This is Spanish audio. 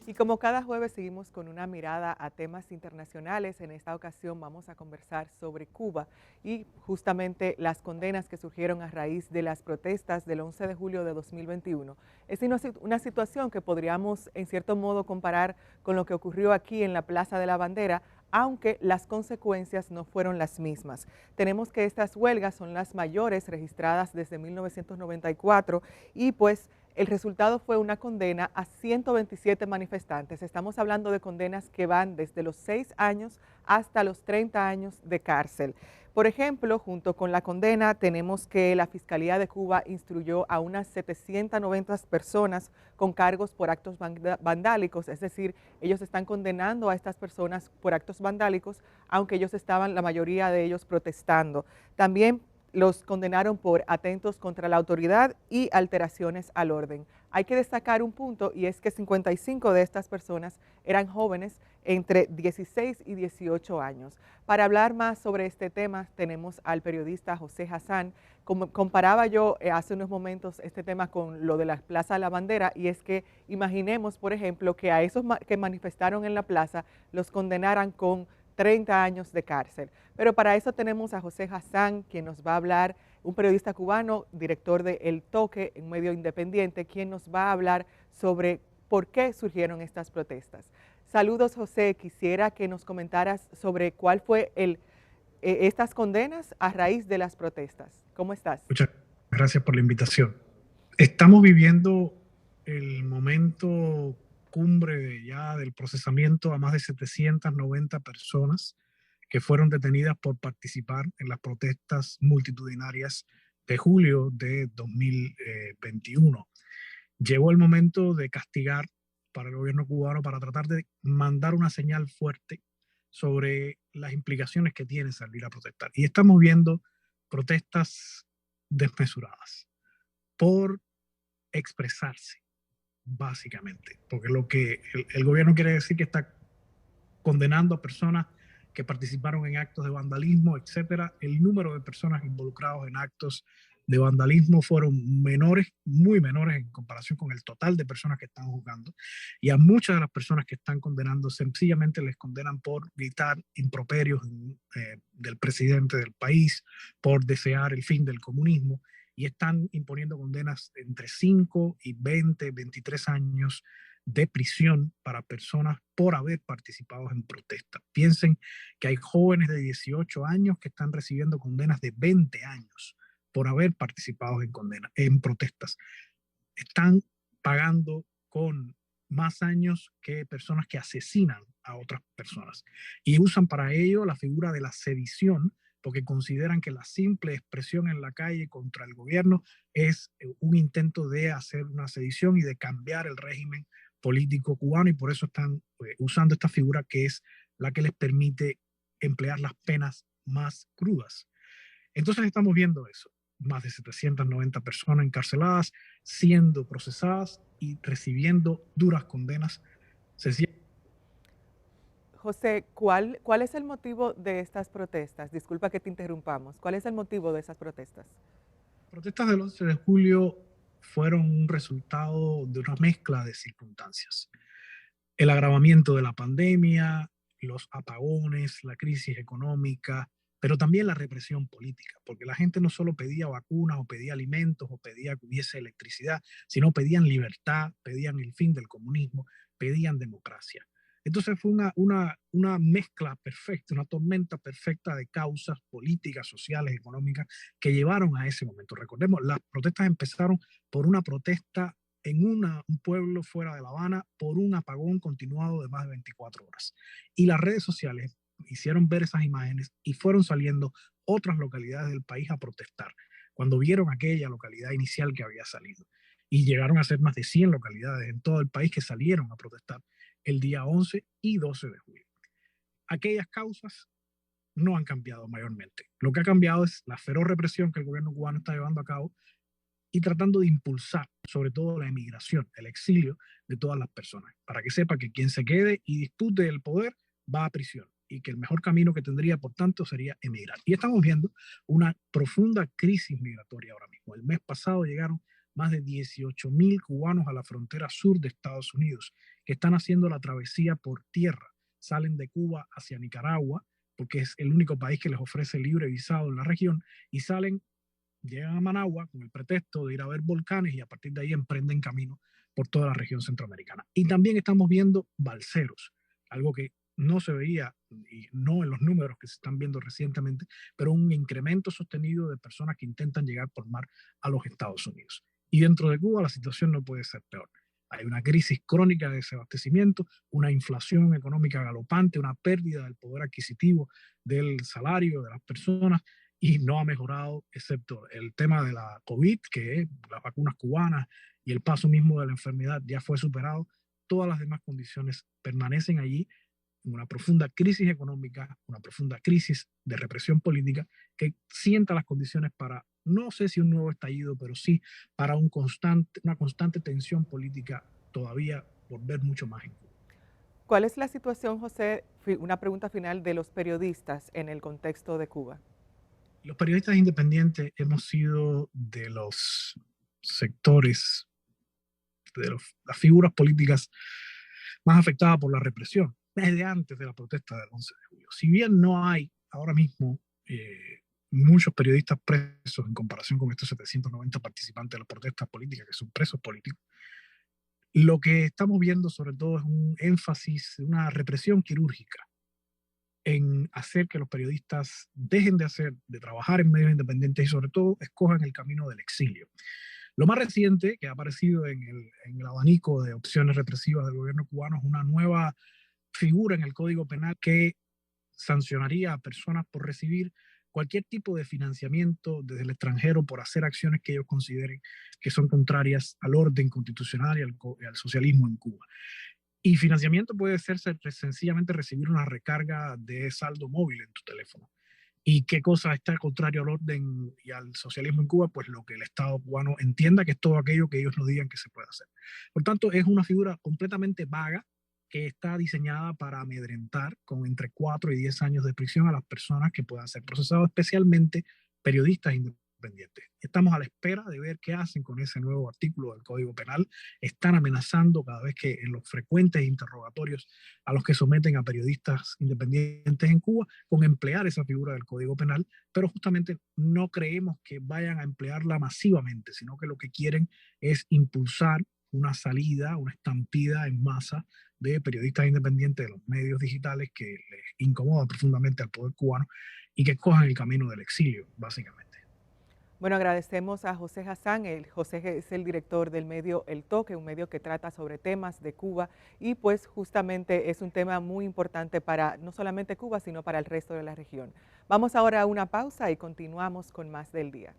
Y como cada jueves seguimos con una mirada a temas internacionales, en esta ocasión vamos a conversar sobre Cuba y justamente las condenas que surgieron a raíz de las protestas del 11 de julio de 2021. Es una situación que podríamos en cierto modo comparar con lo que ocurrió aquí en la Plaza de la Bandera, aunque las consecuencias no fueron las mismas. Tenemos que estas huelgas son las mayores registradas desde 1994 y pues el resultado fue una condena a 127 manifestantes. Estamos hablando de condenas que van desde los 6 años hasta los 30 años de cárcel. Por ejemplo, junto con la condena, tenemos que la Fiscalía de Cuba instruyó a unas 790 personas con cargos por actos vandálicos, es decir, ellos están condenando a estas personas por actos vandálicos, aunque ellos estaban, la mayoría de ellos, protestando. También los condenaron por atentos contra la autoridad y alteraciones al orden. Hay que destacar un punto y es que 55 de estas personas eran jóvenes entre 16 y 18 años. Para hablar más sobre este tema tenemos al periodista José Hassan. Como comparaba yo hace unos momentos este tema con lo de la Plaza de la Bandera y es que imaginemos, por ejemplo, que a esos que manifestaron en la plaza los condenaran con 30 años de cárcel. Pero para eso tenemos a José Hassan, quien nos va a hablar, un periodista cubano, director de El Toque, un medio independiente, quien nos va a hablar sobre por qué surgieron estas protestas. Saludos, José. Quisiera que nos comentaras sobre cuál fue estas condenas a raíz de las protestas. ¿Cómo estás? Muchas gracias por la invitación. Estamos viviendo el momento cumbre del procesamiento a más de 790 personas que fueron detenidas por participar en las protestas multitudinarias de julio de 2021. Llegó el momento de castigar para el gobierno cubano para tratar de mandar una señal fuerte sobre las implicaciones que tiene salir a protestar. Y estamos viendo protestas desmesuradas por expresarse, básicamente, porque lo que el gobierno quiere decir que está condenando a personas que participaron en actos de vandalismo, etcétera. El número de personas involucradas en actos de vandalismo fueron menores, muy menores en comparación con el total de personas que están juzgando. Y a muchas de las personas que están condenando sencillamente les condenan por gritar improperios del presidente del país, por desear el fin del comunismo, y están imponiendo condenas entre 5 y 20, 23 años de prisión para personas por haber participado en protestas. Piensen que hay jóvenes de 18 años que están recibiendo condenas de 20 años por haber participado en protestas. Están pagando con más años que personas que asesinan a otras personas. Y usan para ello la figura de la sedición, porque consideran que la simple expresión en la calle contra el gobierno es un intento de hacer una sedición y de cambiar el régimen político cubano, y por eso están usando esta figura que es la que les permite emplear las penas más crudas. Entonces estamos viendo eso, más de 790 personas encarceladas, siendo procesadas y recibiendo duras condenas. José, ¿cuál es el motivo de estas protestas? Disculpa que te interrumpamos. ¿Cuál es el motivo de esas protestas? Las protestas del 11 de julio fueron un resultado de una mezcla de circunstancias. El agravamiento de la pandemia, los apagones, la crisis económica, pero también la represión política, porque la gente no solo pedía vacunas o pedía alimentos o pedía que hubiese electricidad, sino pedían libertad, pedían el fin del comunismo, pedían democracia. Entonces fue una mezcla perfecta, una tormenta perfecta de causas políticas, sociales, económicas que llevaron a ese momento. Recordemos, las protestas empezaron por una protesta en un pueblo fuera de La Habana por un apagón continuado de más de 24 horas. Y las redes sociales hicieron ver esas imágenes y fueron saliendo otras localidades del país a protestar cuando vieron aquella localidad inicial que había salido. Y llegaron a ser más de 100 localidades en todo el país que salieron a protestar el día 11 y 12 de julio. Aquellas causas no han cambiado mayormente. Lo que ha cambiado es la feroz represión que el gobierno cubano está llevando a cabo y tratando de impulsar sobre todo la emigración, el exilio de todas las personas, para que sepa que quien se quede y dispute el poder va a prisión y que el mejor camino que tendría, por tanto, sería emigrar. Y estamos viendo una profunda crisis migratoria ahora mismo. El mes pasado llegaron más de 18.000 cubanos a la frontera sur de Estados Unidos, que están haciendo la travesía por tierra. Salen de Cuba hacia Nicaragua, porque es el único país que les ofrece libre visado en la región, y llegan a Managua con el pretexto de ir a ver volcanes y a partir de ahí emprenden camino por toda la región centroamericana. Y también estamos viendo balseros, algo que no se veía y no en los números que se están viendo recientemente, pero un incremento sostenido de personas que intentan llegar por mar a los Estados Unidos. Y dentro de Cuba la situación no puede ser peor. Hay una crisis crónica de desabastecimiento, una inflación económica galopante, una pérdida del poder adquisitivo del salario de las personas y no ha mejorado, excepto el tema de la COVID, que las vacunas cubanas y el paso mismo de la enfermedad ya fue superado. Todas las demás condiciones permanecen allí, una profunda crisis económica, una profunda crisis de represión política que sienta las condiciones para, no sé si un nuevo estallido, pero sí para una constante tensión política todavía por ver mucho más en Cuba. ¿Cuál es la situación, José? Una pregunta final de los periodistas en el contexto de Cuba. Los periodistas independientes hemos sido de los sectores, las figuras políticas más afectadas por la represión, desde antes de la protesta del 11 de julio. Si bien no hay ahora mismo muchos periodistas presos en comparación con estos 790 participantes de las protestas políticas que son presos políticos, lo que estamos viendo sobre todo es un énfasis, una represión quirúrgica en hacer que los periodistas dejen de trabajar en medios independientes y sobre todo escojan el camino del exilio. Lo más reciente que ha aparecido en el abanico de opciones represivas del gobierno cubano es una nueva figura en el Código Penal que sancionaría a personas por recibir cualquier tipo de financiamiento desde el extranjero por hacer acciones que ellos consideren que son contrarias al orden constitucional y al socialismo en Cuba. Y financiamiento puede ser sencillamente recibir una recarga de saldo móvil en tu teléfono. ¿Y qué cosa está contrario al orden y al socialismo en Cuba? Pues lo que el Estado cubano entienda que es todo aquello que ellos no digan que se puede hacer. Por tanto, es una figura completamente vaga que está diseñada para amedrentar con entre 4 y 10 años de prisión a las personas que puedan ser procesados, especialmente periodistas independientes. Estamos a la espera de ver qué hacen con ese nuevo artículo del Código Penal. Están amenazando cada vez que en los frecuentes interrogatorios a los que someten a periodistas independientes en Cuba con emplear esa figura del Código Penal, pero justamente no creemos que vayan a emplearla masivamente, sino que lo que quieren es impulsar una salida, una estampida en masa de periodistas independientes de los medios digitales que les incomoda profundamente al poder cubano y que cojan el camino del exilio, básicamente. Bueno, agradecemos a José Hassan. José es el director del medio El Toque, un medio que trata sobre temas de Cuba y pues justamente es un tema muy importante para no solamente Cuba, sino para el resto de la región. Vamos ahora a una pausa y continuamos con más del día.